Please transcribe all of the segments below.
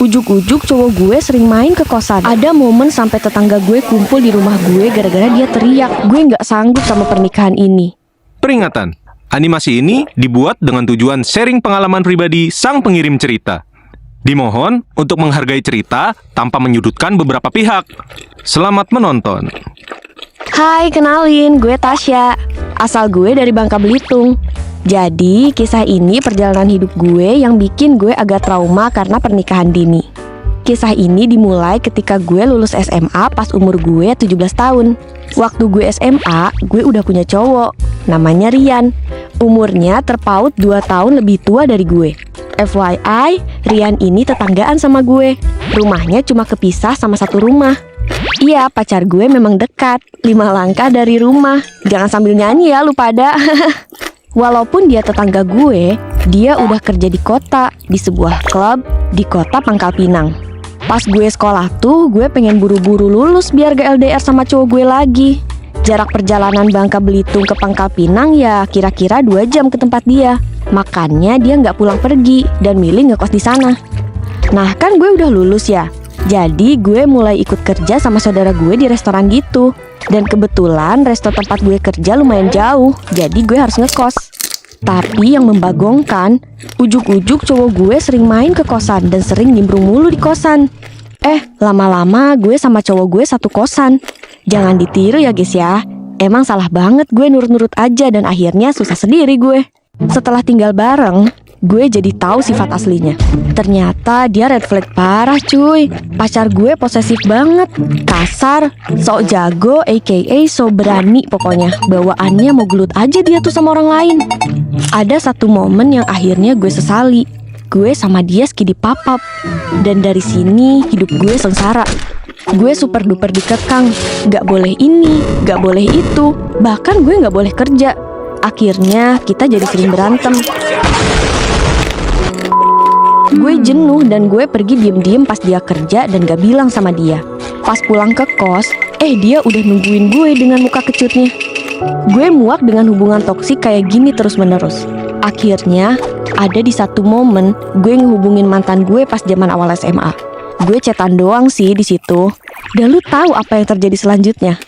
Ujuk-ujuk cowok gue sering main ke kosan. Ada momen sampai tetangga gue kumpul di rumah gue gara-gara dia teriak. Gue nggak sanggup sama pernikahan ini. Peringatan, animasi ini dibuat dengan tujuan sharing pengalaman pribadi sang pengirim cerita. Dimohon untuk menghargai cerita tanpa menyudutkan beberapa pihak. Selamat menonton. Hai, kenalin, gue Tasya. Asal gue dari Bangka Belitung. Jadi, kisah ini perjalanan hidup gue yang bikin gue agak trauma karena pernikahan dini. Kisah ini dimulai ketika gue lulus SMA pas umur gue 17 tahun. Waktu gue SMA, gue udah punya cowok, namanya Rian. Umurnya terpaut 2 tahun lebih tua dari gue. FYI, Rian ini tetanggaan sama gue. Rumahnya cuma kepisah sama satu rumah. Iya, pacar gue memang dekat, 5 langkah dari rumah. Jangan sambil nyanyi ya lu pada. Walaupun dia tetangga gue, dia udah kerja di kota, di sebuah klub di kota Pangkal Pinang. Pas gue sekolah tuh, gue pengen buru-buru lulus biar gak LDR sama cowok gue lagi. Jarak perjalanan Bangka Belitung ke Pangkal Pinang ya kira-kira 2 jam ke tempat dia. Makanya dia gak pulang pergi dan milih ngekos di sana. Nah kan gue udah lulus ya. Jadi gue mulai ikut kerja sama saudara gue di restoran gitu. Dan kebetulan resto tempat gue kerja lumayan jauh, jadi gue harus ngekos. Tapi yang membagongkan, ujuk-ujuk cowok gue sering main ke kosan dan sering nimbrung mulu di kosan. Lama-lama gue sama cowok gue satu kosan. Jangan ditiru ya guys ya. Emang salah banget gue nurut-nurut aja dan akhirnya susah sendiri gue. Setelah tinggal bareng, gue jadi tahu sifat aslinya. Ternyata dia red flag parah cuy. Pacar gue posesif banget, kasar, sok jago, aka so berani pokoknya. Bawaannya mau gelut aja dia tuh sama orang lain. Ada satu momen yang akhirnya gue sesali. Gue sama dia skidi papap. Dan dari sini hidup gue sengsara. Gue super duper dikekang. Gak boleh ini, gak boleh itu. Bahkan gue gak boleh kerja. Akhirnya kita jadi sering berantem. Gue jenuh dan gue pergi diem-diem pas dia kerja dan gak bilang sama dia. Pas pulang ke kos, dia udah nungguin gue dengan muka kecutnya. Gue muak dengan hubungan toksik kayak gini terus-menerus. Akhirnya, ada di satu momen gue ngehubungin mantan gue pas zaman awal SMA. Gue chatan doang sih di situ. Dan lu tahu apa yang terjadi selanjutnya?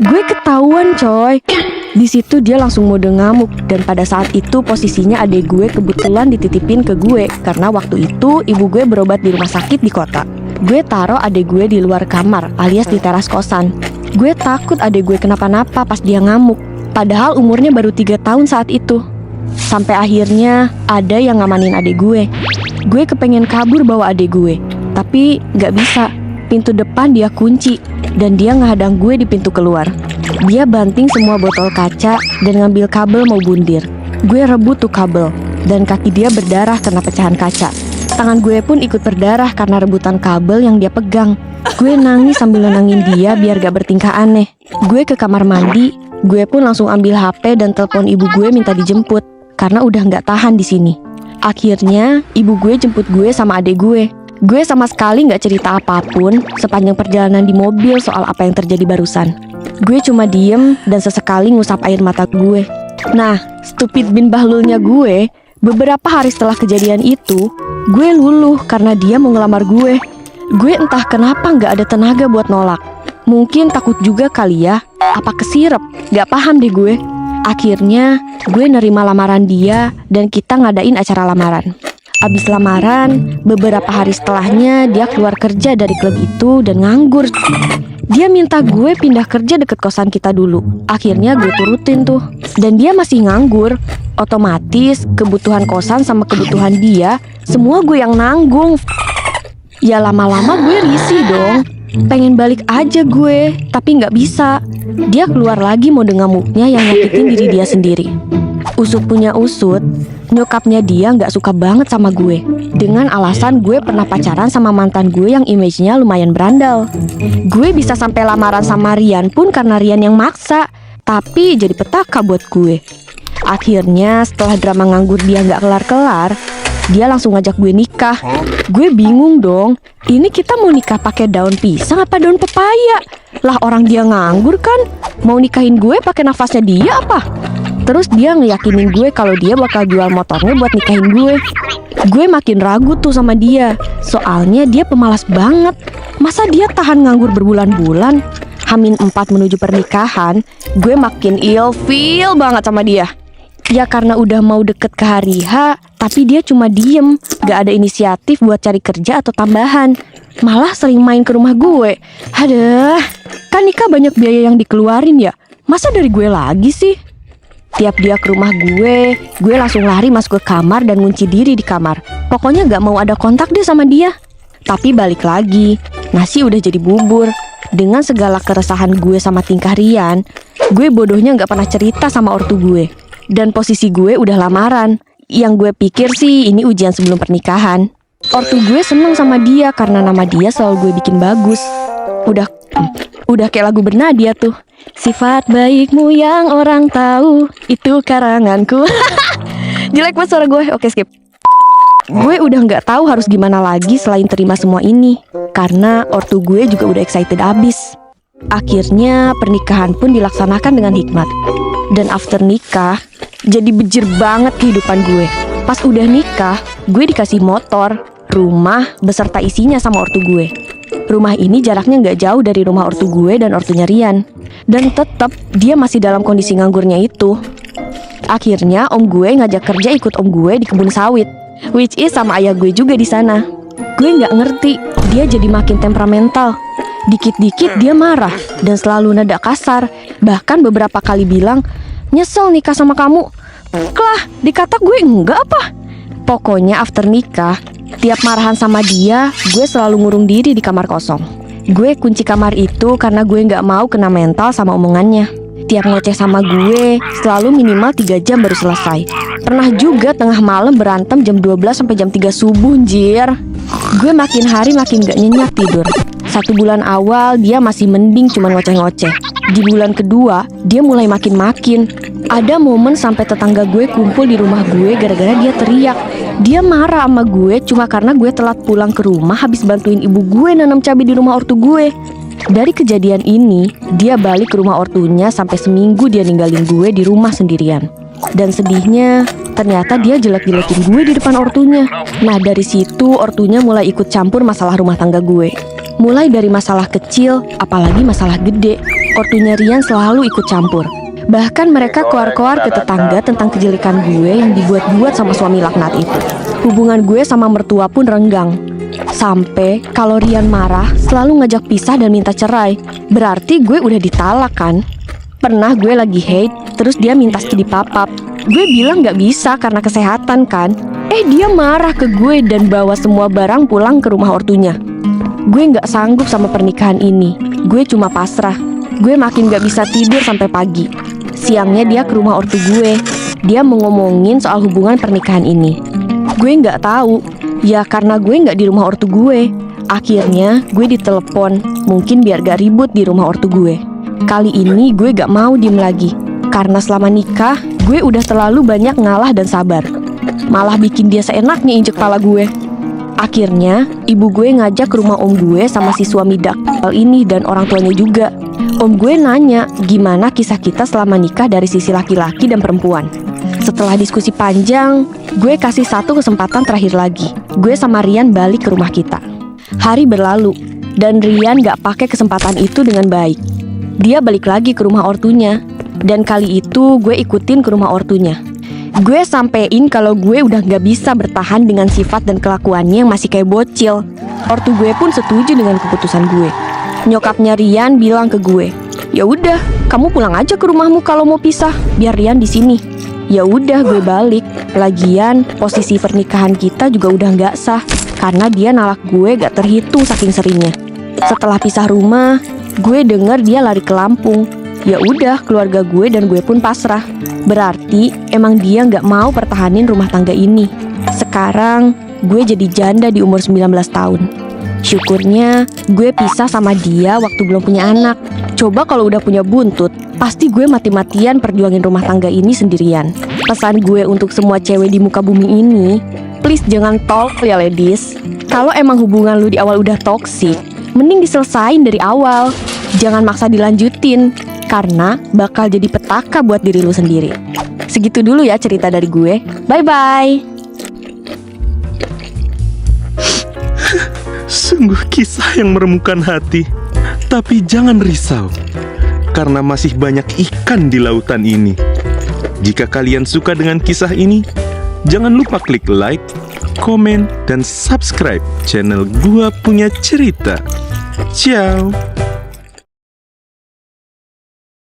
Gue ketahuan coy. Di situ dia langsung mode ngamuk dan pada saat itu posisinya adik gue kebetulan dititipin ke gue karena waktu itu ibu gue berobat di rumah sakit di kota. Gue taruh adik gue di luar kamar alias di teras kosan. Gue takut adik gue kenapa-napa pas dia ngamuk. Padahal umurnya baru 3 tahun saat itu. Sampai akhirnya ada yang ngamanin adik gue. Gue kepengen kabur bawa adik gue, tapi gak bisa. Pintu depan dia kunci dan dia ngehadang gue di pintu keluar. Dia banting semua botol kaca dan ngambil kabel mau bundir. Gue rebut tuh kabel dan kaki dia berdarah karena pecahan kaca. Tangan gue pun ikut berdarah karena rebutan kabel yang dia pegang. Gue nangis sambil nenangin dia biar gak bertingkah aneh. Gue ke kamar mandi. Gue pun langsung ambil HP dan telepon ibu gue minta dijemput karena udah gak tahan di sini. Akhirnya ibu gue jemput gue sama adik gue. Gue sama sekali gak cerita apapun sepanjang perjalanan di mobil soal apa yang terjadi barusan. Gue cuma diem dan sesekali ngusap air mata gue. Nah, stupid bin bahlulnya gue, beberapa hari setelah kejadian itu, gue luluh karena dia mau ngelamar gue. Gue entah kenapa gak ada tenaga buat nolak. Mungkin takut juga kali ya, apa kesirep, gak paham deh gue. Akhirnya, gue nerima lamaran dia dan kita ngadain acara lamaran. Abis lamaran, beberapa hari setelahnya dia keluar kerja dari klub itu dan nganggur. Dia minta gue pindah kerja deket kosan kita dulu. Akhirnya gue turutin tuh. Dan dia masih nganggur. Otomatis kebutuhan kosan sama kebutuhan dia, semua gue yang nanggung. Ya lama-lama gue risih dong. Pengen balik aja gue, tapi gak bisa. Dia keluar lagi mode ngamuknya yang nyakitin diri dia sendiri. Usut punya usut, nyokapnya dia gak suka banget sama gue. Dengan alasan gue pernah pacaran sama mantan gue yang image-nya lumayan berandal. Gue bisa sampai lamaran sama Rian pun karena Rian yang maksa. Tapi jadi petaka buat gue. Akhirnya setelah drama nganggur dia gak kelar-kelar, dia langsung ngajak gue nikah. Gue bingung dong. Ini kita mau nikah pakai daun pisang apa daun pepaya? Lah orang dia nganggur kan. Mau nikahin gue pakai nafasnya dia apa? Terus dia ngeyakinin gue kalau dia bakal jual motornya buat nikahin gue. Gue makin ragu tuh sama dia, soalnya dia pemalas banget. Masa dia tahan nganggur berbulan-bulan? Hamin 4 menuju pernikahan, gue makin ilfeel banget sama dia. Ya karena udah mau deket ke hari H, tapi dia cuma diem, gak ada inisiatif buat cari kerja atau tambahan. Malah sering main ke rumah gue. Aduh, kan nikah banyak biaya yang dikeluarin ya. Masa dari gue lagi sih? Tiap dia ke rumah gue langsung lari masuk ke kamar dan ngunci diri di kamar. Pokoknya gak mau ada kontak deh sama dia. Tapi balik lagi, nasi udah jadi bubur. Dengan segala keresahan gue sama tingkah Rian, gue bodohnya gak pernah cerita sama ortu gue. Dan posisi gue udah lamaran. Yang gue pikir sih ini ujian sebelum pernikahan. Ortu gue seneng sama dia karena nama dia selalu gue bikin bagus. Udah kayak lagu Bernadia tuh. Sifat baikmu yang orang tahu, itu karanganku. Jelek banget suara gue. Oke, skip. Gue udah gak tahu harus gimana lagi selain terima semua ini. Karena ortu gue juga udah excited abis. Akhirnya pernikahan pun dilaksanakan dengan hikmat. Dan after nikah, jadi bejir banget kehidupan gue. Pas udah nikah, gue dikasih motor, rumah, beserta isinya sama ortu gue. Rumah ini jaraknya gak jauh dari rumah ortu gue dan ortunya Rian. Dan tetap dia masih dalam kondisi nganggurnya itu. Akhirnya om gue ngajak kerja ikut om gue di kebun sawit, which is sama ayah gue juga di sana. Gue gak ngerti, dia jadi makin temperamental. Dikit-dikit dia marah dan selalu nada kasar. Bahkan beberapa kali bilang, nyesel nikah sama kamu. Lah, dikata gue enggak apa. Pokoknya after nikah, tiap marahan sama dia, gue selalu ngurung diri di kamar kosong. Gue kunci kamar itu karena gue gak mau kena mental sama omongannya. Tiap ngoceh sama gue, selalu minimal 3 jam baru selesai. Pernah juga tengah malam berantem jam 12 sampai jam 3 subuh, anjir. Gue makin hari makin gak nyenyak tidur. 1 bulan awal dia masih mending cuman ngoceh-ngoceh. Di bulan kedua, dia mulai makin-makin. Ada momen sampai tetangga gue kumpul di rumah gue gara-gara dia teriak. Dia marah sama gue cuma karena gue telat pulang ke rumah habis bantuin ibu gue nanam cabai di rumah ortu gue. Dari kejadian ini, dia balik ke rumah ortunya sampai seminggu dia ninggalin gue di rumah sendirian. Dan sedihnya, ternyata dia jelek-jelekin gue di depan ortunya. Nah dari situ ortunya mulai ikut campur masalah rumah tangga gue. Mulai dari masalah kecil, apalagi masalah gede, ortunya Rian selalu ikut campur. Bahkan mereka koar-koar ke tetangga tentang kejelekan gue yang dibuat-buat sama suami laknat itu. Hubungan gue sama mertua pun renggang. Sampai kalau Rian marah, selalu ngajak pisah dan minta cerai. Berarti gue udah ditalak kan? Pernah gue lagi hate, terus dia minta studi papap. Gue bilang gak bisa karena kesehatan kan. Dia marah ke gue dan bawa semua barang pulang ke rumah ortunya. Gue gak sanggup sama pernikahan ini. Gue cuma pasrah. Gue makin gak bisa tidur sampai pagi. Siangnya dia ke rumah ortu gue. Dia mau ngomongin soal hubungan pernikahan ini. Gue gak tahu. Ya karena gue gak di rumah ortu gue. Akhirnya gue ditelepon. Mungkin biar gak ribut di rumah ortu gue. Kali ini gue gak mau diem lagi. Karena selama nikah, gue udah terlalu banyak ngalah dan sabar. Malah bikin dia seenaknya injek kepala gue. Akhirnya, ibu gue ngajak ke rumah om gue sama si suami dakal ini dan orang tuanya juga. Om gue nanya gimana kisah kita selama nikah dari sisi laki-laki dan perempuan. Setelah diskusi panjang, gue kasih 1 kesempatan terakhir lagi. Gue sama Rian balik ke rumah kita. Hari berlalu, dan Rian gak pakai kesempatan itu dengan baik. Dia balik lagi ke rumah ortunya. Dan kali itu gue ikutin ke rumah ortunya. Gue sampein kalau gue udah gak bisa bertahan dengan sifat dan kelakuannya yang masih kayak bocil. Ortu gue pun setuju dengan keputusan gue. Nyokapnya Rian bilang ke gue, ya udah, kamu pulang aja ke rumahmu kalau mau pisah, biar Rian di sini. Ya udah, gue balik. Lagian posisi pernikahan kita juga udah gak sah karena dia nalak gue gak terhitung saking seringnya. Setelah pisah rumah, gue denger dia lari ke Lampung. Ya udah, keluarga gue dan gue pun pasrah. Berarti emang dia gak mau pertahanin rumah tangga ini. Sekarang gue jadi janda di umur 19 tahun. Syukurnya gue pisah sama dia waktu belum punya anak. Coba kalau udah punya buntut, pasti gue mati-matian perjuangin rumah tangga ini sendirian. Pesan gue untuk semua cewek di muka bumi ini, please jangan talk ya ladies. Kalau emang hubungan lu di awal udah toksik, mending diselesain dari awal. Jangan maksa dilanjutin. karena bakal jadi petaka buat diri lu sendiri. Segitu dulu ya cerita dari gue. Bye-bye. Sungguh kisah yang meremukkan hati. Tapi jangan risau, karena masih banyak ikan di lautan ini. Jika kalian suka dengan kisah ini, jangan lupa klik like, komen, dan subscribe channel Gua Punya Cerita. Ciao.